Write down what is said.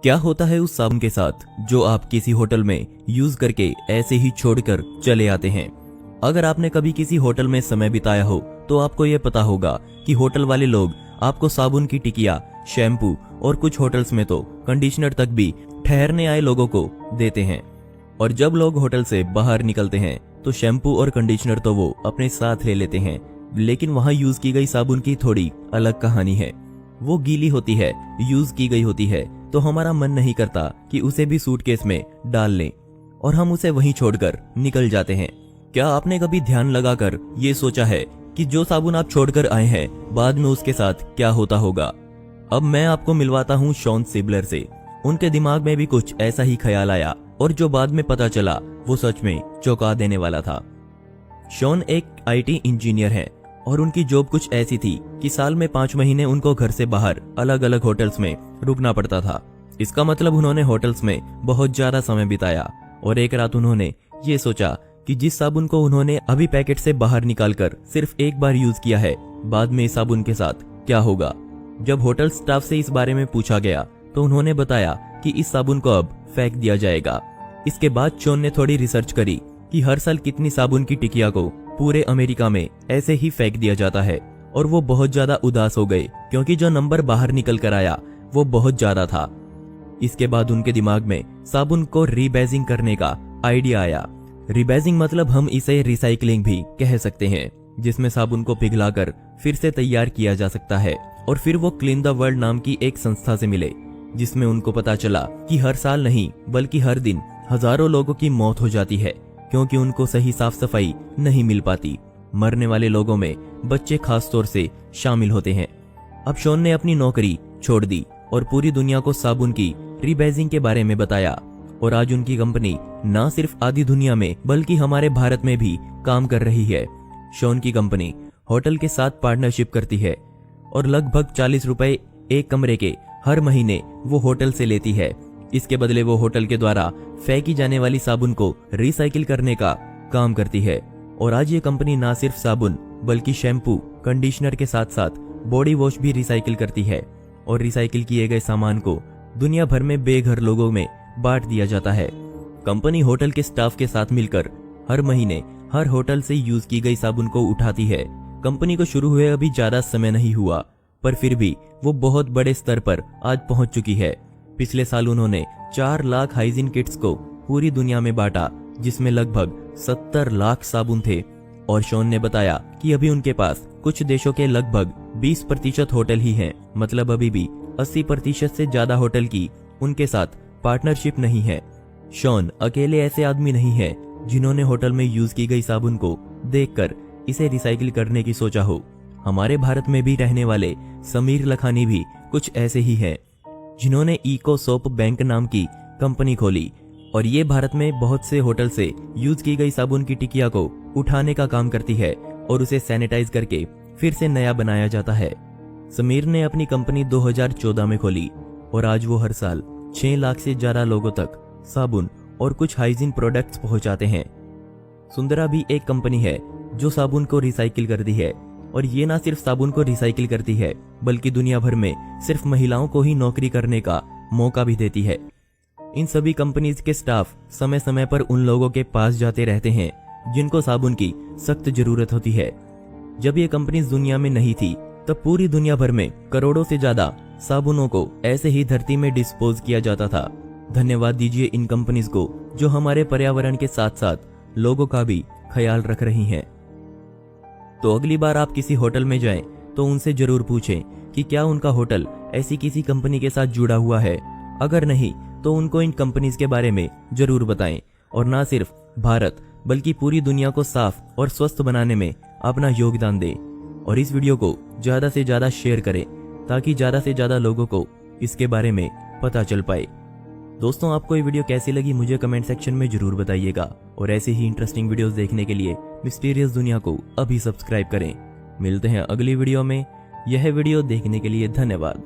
क्या होता है उस साबुन के साथ जो आप किसी होटल में यूज करके ऐसे ही छोड़कर चले आते हैं। अगर आपने कभी किसी होटल में समय बिताया हो तो आपको यह पता होगा कि होटल वाले लोग आपको साबुन की टिकिया, शैम्पू और कुछ होटल्स में तो कंडीशनर तक भी ठहरने आए लोगों को देते हैं। और जब लोग होटल से बाहर निकलते हैं तो शैम्पू और कंडीशनर तो वो अपने साथ ले लेते हैं, लेकिन वहां यूज की गई साबुन की थोड़ी अलग कहानी है। वो गीली होती है, यूज की गई होती है, तो हमारा मन नहीं करता कि उसे भी सूटकेस में डाल लें और हम उसे वहीं छोड़कर निकल जाते हैं। क्या आपने कभी ध्यान लगाकर ये सोचा है कि जो साबुन आप छोड़कर आए हैं बाद में उसके साथ क्या होता होगा? अब मैं आपको मिलवाता हूँ शॉन सिबलर से। उनके दिमाग में भी कुछ ऐसा ही ख्याल आया और जो बाद में पता चला वो सच में चौंका देने वाला था। शॉन एक IT इंजीनियर है और उनकी जॉब कुछ ऐसी थी कि साल में 5 महीने उनको घर से बाहर अलग अलग होटल्स में रुकना पड़ता था। इसका मतलब उन्होंने होटल्स में बहुत ज्यादा समय बिताया और एक रात उन्होंने ये सोचा कि जिस साबुन को उन्होंने अभी पैकेट से बाहर निकालकर सिर्फ एक बार यूज किया है, बाद में इस साबुन के साथ क्या होगा। जब होटल स्टाफ से इस बारे में पूछा गया तो उन्होंने बताया कि इस साबुन को अब फेंक दिया जाएगा। इसके बाद शॉन ने थोड़ी रिसर्च करी कि हर साल कितनी साबुन की टिकिया को पूरे अमेरिका में ऐसे ही फेंक दिया जाता है, और वो बहुत ज्यादा उदास हो गए क्योंकि जो नंबर बाहर निकल कर आया वो बहुत ज्यादा था। इसके बाद उनके दिमाग में साबुन को रीबैजिंग करने का आइडिया आया। रीबैजिंग मतलब हम इसे रिसाइकलिंग भी कह सकते हैं, जिसमें साबुन को पिघलाकर फिर से तैयार किया जा सकता है। और फिर वो क्लीन द वर्ल्ड नाम की एक संस्था से मिले, जिसमें उनको पता चला कि हर साल नहीं बल्कि हर दिन हजारों लोगों की मौत हो जाती है क्योंकि उनको सही साफ सफाई नहीं मिल पाती। मरने वाले लोगों में बच्चे खास तौर से शामिल होते हैं। अब शॉन ने अपनी नौकरी छोड़ दी और पूरी दुनिया को साबुन की रीबैजिंग के बारे में बताया, और आज उनकी कंपनी न सिर्फ आधी दुनिया में बल्कि हमारे भारत में भी काम कर रही है। शॉन की कंपनी होटल के साथ पार्टनरशिप करती है और लगभग 40 रुपए एक कमरे के हर महीने वो होटल से लेती है। इसके बदले वो होटल के द्वारा फेंकी जाने वाली साबुन को रिसाइकिल करने का काम करती है। और आज ये कंपनी ना सिर्फ साबुन बल्कि शैम्पू, कंडीशनर के साथ साथ बॉडी वॉश भी रिसाइकिल करती है, और रिसाइकिल किए गए सामान को दुनिया भर में बेघर लोगों में बांट दिया जाता है। कंपनी होटल के स्टाफ के साथ मिलकर हर महीने हर होटल से यूज की गई साबुन को उठाती है। कंपनी को शुरू हुए अभी ज्यादा समय नहीं हुआ, पर फिर भी वो बहुत बड़े स्तर पर आज पहुंच चुकी है। पिछले साल उन्होंने 4 लाख हाइजीन किट्स को पूरी दुनिया में बांटा, जिसमें लगभग 70 लाख साबुन थे। और शॉन ने बताया कि अभी उनके पास कुछ देशों के लगभग 20% होटल ही हैं, मतलब अभी भी 80% से ज्यादा होटल की उनके साथ पार्टनरशिप नहीं है। शॉन अकेले ऐसे आदमी नहीं है जिन्होंने होटल में यूज की गई साबुन को देखकर इसे रिसाइकिल करने की सोचा हो। हमारे भारत में भी रहने वाले समीर लखानी भी कुछ ऐसे ही हैं, जिन्होंने इको सोप बैंक नाम की कंपनी खोली, और ये भारत में बहुत से होटल से यूज की गई साबुन की टिकिया को उठाने का काम करती है और उसे सैनिटाइज करके फिर से नया बनाया जाता है। समीर ने अपनी कंपनी 2014 में खोली और आज वो हर साल 6 लाख से ज्यादा लोगों तक साबुन और कुछ हाइजीन प्रोडक्ट्स पहुंचाते हैं। सुंदरा भी एक कंपनी है जो साबुन को रिसाइकिल करती है, और ये ना सिर्फ साबुन को रिसाइकिल करती है बल्कि दुनिया भर में सिर्फ महिलाओं को ही नौकरी करने का मौका भी देती है। इन सभी कंपनीज के स्टाफ समय समय पर उन लोगों के पास जाते रहते हैं जिनको साबुन की सख्त जरूरत होती है। जब ये कंपनीज दुनिया में नहीं थी तब पूरी दुनिया भर में करोड़ों से ज्यादा साबुनों को ऐसे ही धरती में डिस्पोज किया जाता था। धन्यवाद दीजिए इन कंपनीज को जो हमारे पर्यावरण के साथ साथ लोगों का भी ख्याल रख रही हैं। तो अगली बार आप किसी होटल में जाएं तो उनसे जरूर पूछें कि क्या उनका होटल ऐसी किसी कंपनी के साथ जुड़ा हुआ है। अगर नहीं तो उनको इन कंपनीज के बारे में जरूर बताएं, और ना सिर्फ भारत बल्कि पूरी दुनिया को साफ और स्वस्थ बनाने में अपना योगदान दें। और इस वीडियो को ज्यादा से ज्यादा शेयर करें ताकि ज्यादा से ज्यादा लोगों को इसके बारे में पता चल पाए। दोस्तों, आपको ये वीडियो कैसी लगी मुझे कमेंट सेक्शन में जरूर बताइएगा, और ऐसे ही इंटरेस्टिंग वीडियोस देखने के लिए मिस्टीरियस दुनिया को अभी सब्सक्राइब करें। मिलते हैं अगली वीडियो में। यह वीडियो देखने के लिए धन्यवाद।